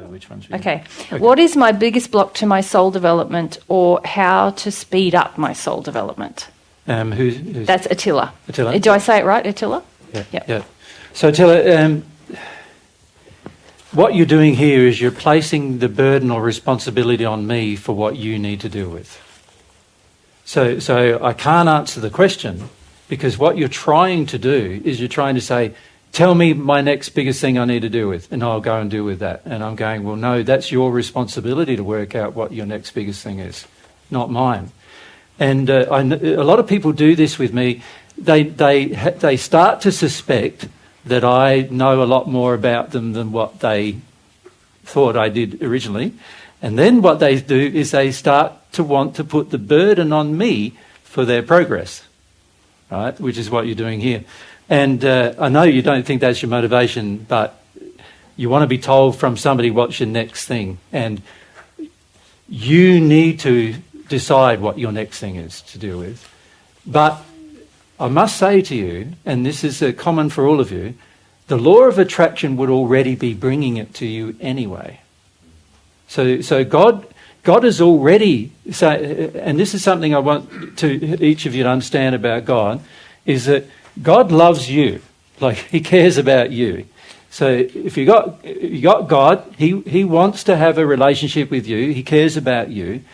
Which one should Okay. What is my biggest block to my soul development, or how to speed up my soul development? Who's That's Attila. Attila? Do I say it right, Attila? Yeah. Yep. Yeah. So Attila, what you're doing here is you're placing the burden or responsibility on me for what you need to deal with. So I can't answer the question, because what you're trying to do is you're trying to say, tell me my next biggest thing I need to deal with, and I'll go and deal with that. And I'm going, well, no, that's your responsibility to work out what your next biggest thing is, not mine. And a lot of people do this with me. They start to suspect that I know a lot more about them than what they thought I did originally. And then what they do is they start to want to put the burden on me for their progress, right? Which is what you're doing here. And I know you don't think that's your motivation, but you want to be told from somebody what's your next thing. And you need to decide what your next thing is to deal with. But I must say to you, and this is common for all of you, the law of attraction would already be bringing it to you anyway. So God has already, and this is something I want to each of you to understand about God, is that God loves you, like He cares about you. So if you got God, He wants to have a relationship with you. He cares about you.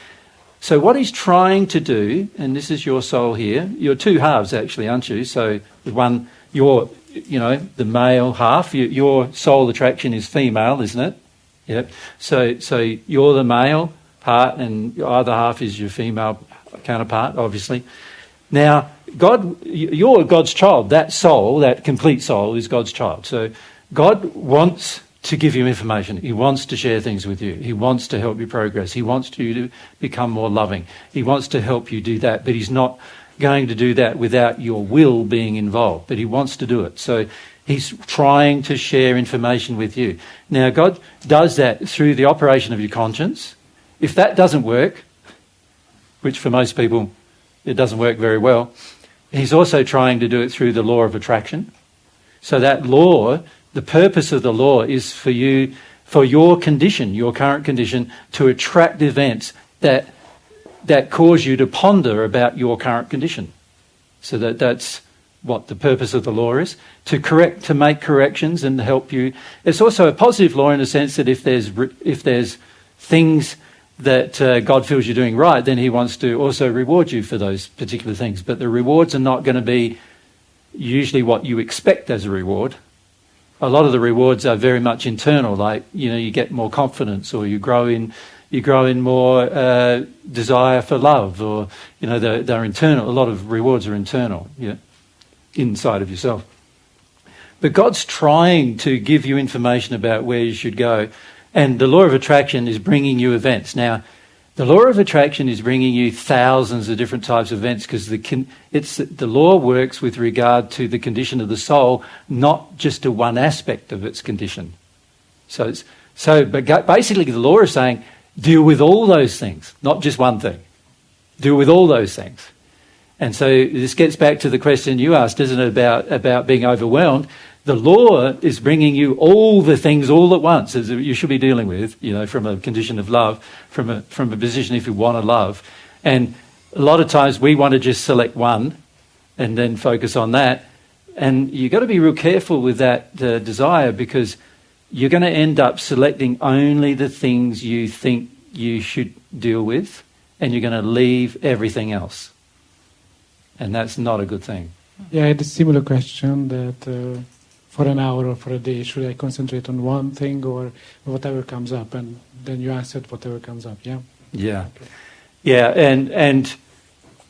So what He's trying to do, and this is your soul here, you're two halves actually, aren't you? So the one, the male half, your soul attraction is female, isn't it? Yep. So you're the male part, and your other half is your female counterpart, obviously. Now, you're God's child. That soul, that complete soul, is God's child. So God wants to give you information. He wants to share things with you. He wants to help you progress. He wants you to become more loving. He wants to help you do that, but He's not going to do that without your will being involved. But He wants to do it. So He's trying to share information with you. Now, God does that through the operation of your conscience. If that doesn't work, which for most people it doesn't work very well, He's also trying to do it through the law of attraction. So that law, the purpose of the law is for you, for your condition, your current condition, to attract events that cause you to ponder about your current condition. So that's what the purpose of the law is, to make corrections and help you. It's also a positive law in the sense that if there's things that God feels you're doing right, then He wants to also reward you for those particular things. But the rewards are not going to be usually what you expect as a reward. A lot of the rewards are very much internal, like, you get more confidence, or you grow in more desire for love, or, they're internal. A lot of rewards are internal, inside of yourself. But God's trying to give you information about where you should go. And the law of attraction is bringing you events. Now, the law of attraction is bringing you thousands of different types of events, because the law works with regard to the condition of the soul, not just to one aspect of its condition. But basically the law is saying, deal with all those things, not just one thing. Deal with all those things. And so this gets back to the question you asked, isn't it, about being overwhelmed? The law is bringing you all the things all at once, as you should be dealing with, from a condition of love, from a position if you want to love. And a lot of times we want to just select one and then focus on that. And you've got to be real careful with that desire, because you're going to end up selecting only the things you think you should deal with, and you're going to leave everything else. And that's not a good thing. Yeah, I had a similar question that for an hour or for a day, should I concentrate on one thing or whatever comes up? And then you answered whatever comes up, yeah? Yeah. Okay. Yeah, and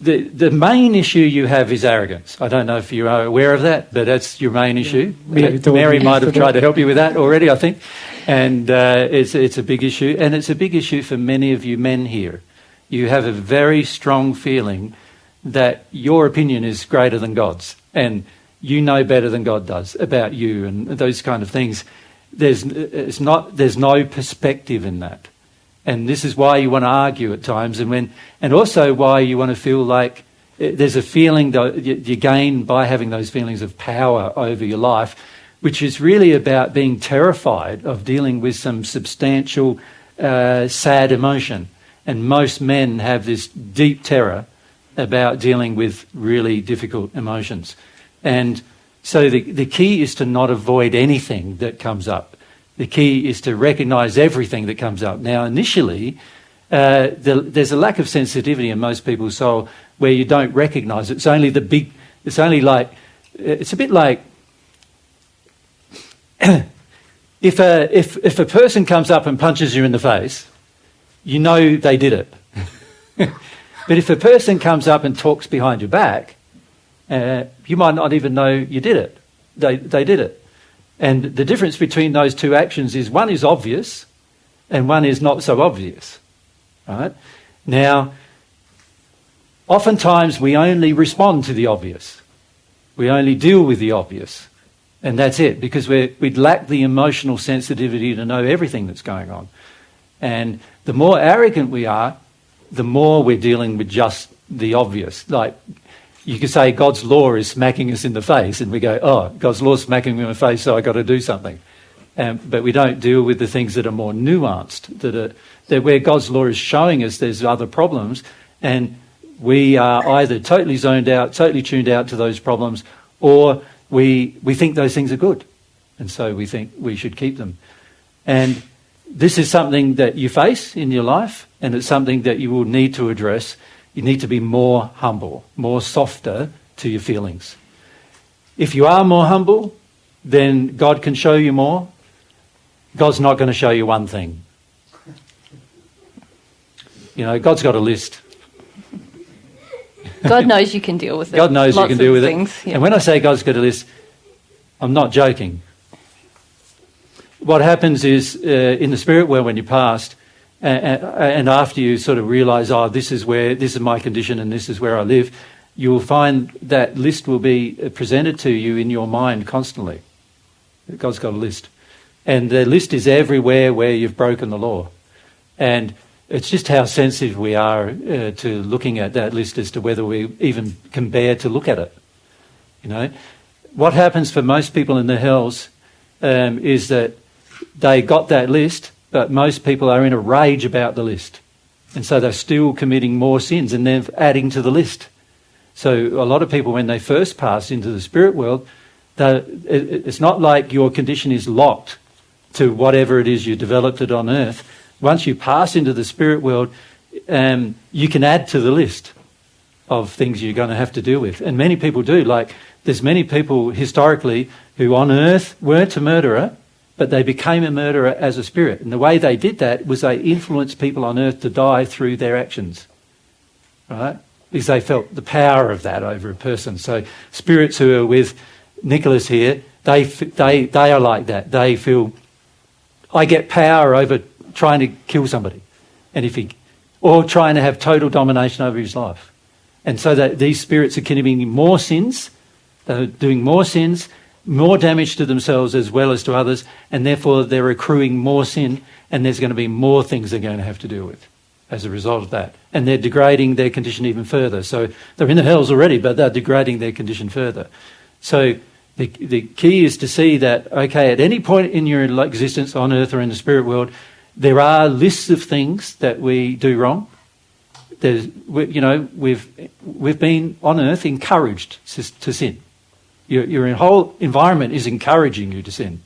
the main issue you have is arrogance. I don't know if you are aware of that, but that's your main issue. Yeah. Mary might have tried to help you with that already, I think. And it's a big issue. And it's a big issue for many of you men here. You have a very strong feeling that your opinion is greater than God's, and you know better than God does about you, and those kind of things. There's no perspective in that, and this is why you want to argue at times, and also why you want to feel like there's a feeling that you gain by having those feelings of power over your life, which is really about being terrified of dealing with some substantial, sad emotion. And most men have this deep terror about dealing with really difficult emotions. And so the key is to not avoid anything that comes up. The key is to recognise everything that comes up. Now, initially, there's a lack of sensitivity in most people's soul where you don't recognise it. It's only the big... It's only like... It's a bit like... if a person comes up and punches you in the face, you know they did it. But if a person comes up and talks behind your back, you might not even know you did it. They did it. And the difference between those two actions is one is obvious and one is not so obvious. Right? Now, oftentimes we only respond to the obvious. We only deal with the obvious. And that's it, because we lack the emotional sensitivity to know everything that's going on. And the more arrogant we are, the more we're dealing with just the obvious. Like, you could say God's law is smacking us in the face, and we go, oh, God's law is smacking me in the face, so I've got to do something. But we don't deal with the things that are more nuanced, that where God's law is showing us there's other problems, and we are either totally zoned out, totally tuned out to those problems, or we think those things are good, and so we think we should keep them. And this is something that you face in your life, and it's something that you will need to address. You need to be more humble, more softer to your feelings. If you are more humble, then God can show you more. God's not going to show you one thing. You know, God's got a list. God knows you can deal with it. God knows you can deal with things, it. Yeah. And when I say God's got a list, I'm not joking. What happens is, in the spirit world when you passed, and after you sort of realise, oh, this is my condition and this is where I live, you will find that list will be presented to you in your mind constantly. God's got a list. And the list is everywhere where you've broken the law. And it's just how sensitive we are to looking at that list as to whether we even can bear to look at it. You know, what happens for most people in the hells is that they got that list, but most people are in a rage about the list. And so they're still committing more sins and they're adding to the list. So a lot of people, when they first pass into the spirit world, it's not like your condition is locked to whatever it is you developed it on earth. Once you pass into the spirit world, you can add to the list of things you're going to have to deal with. And many people do. Like, there's many people historically who on earth weren't a murderer, but they became a murderer as a spirit. And the way they did that was they influenced people on earth to die through their actions, right? Because they felt the power of that over a person. So spirits who are with Nicholas here, they are like that. They feel, I get power over trying to kill somebody, or trying to have total domination over his life. And so that these spirits are committing more sins, they're doing more sins, more damage to themselves as well as to others, and therefore they're accruing more sin, and there's going to be more things they're going to have to deal with as a result of that. And they're degrading their condition even further. So they're in the hells already, but they're degrading their condition further. So the key is to see that, okay, at any point in your existence on earth or in the spirit world, there are lists of things that we do wrong. We've been on earth encouraged to sin. Your whole environment is encouraging you to sin.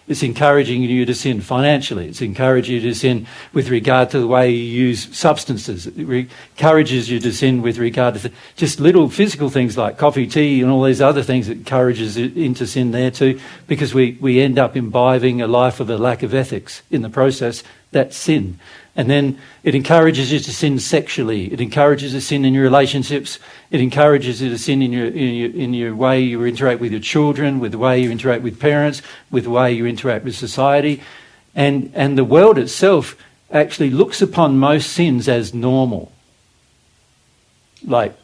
It's encouraging you to sin financially. It's encouraging you to sin with regard to the way you use substances. It encourages you to sin with regard to just little physical things like coffee, tea, and all these other things. It encourages it into sin there too, because we end up imbibing a life of a lack of ethics in the process. That's sin. And then it encourages you to sin sexually. It encourages you to sin in your relationships. It encourages you to sin in your way you interact with your children, with the way you interact with parents, with the way you interact with society. And the world itself actually looks upon most sins as normal. Like,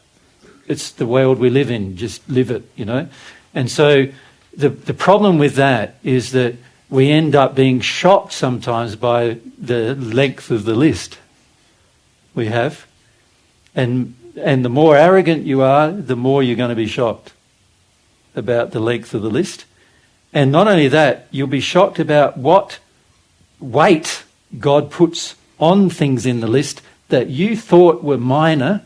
it's the world we live in, just live it, you know. And so the problem with that is that we end up being shocked sometimes by the length of the list we have. And the more arrogant you are, the more you're going to be shocked about the length of the list. And not only that, you'll be shocked about what weight God puts on things in the list that you thought were minor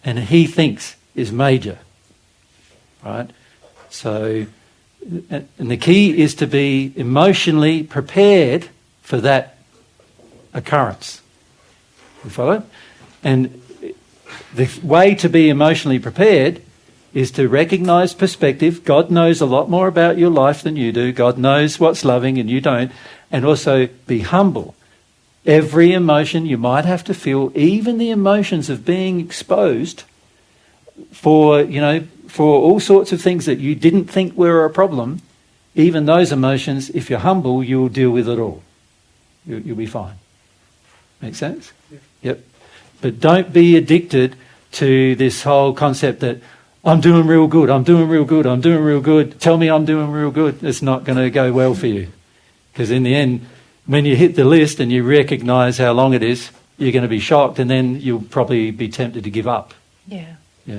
and he thinks is major. Right? So, and the key is to be emotionally prepared for that occurrence. You follow? And the way to be emotionally prepared is to recognise perspective. God knows a lot more about your life than you do. God knows what's loving and you don't. And also be humble. Every emotion you might have to feel, even the emotions of being exposed for, for all sorts of things that you didn't think were a problem, even those emotions, if you're humble, you'll deal with it all. You'll be fine. Make sense? Yeah. Yep. But don't be addicted to this whole concept that I'm doing real good, I'm doing real good, I'm doing real good. Tell me I'm doing real good. It's not going to go well for you. Because in the end, when you hit the list and you recognise how long it is, you're going to be shocked and then you'll probably be tempted to give up. Yeah.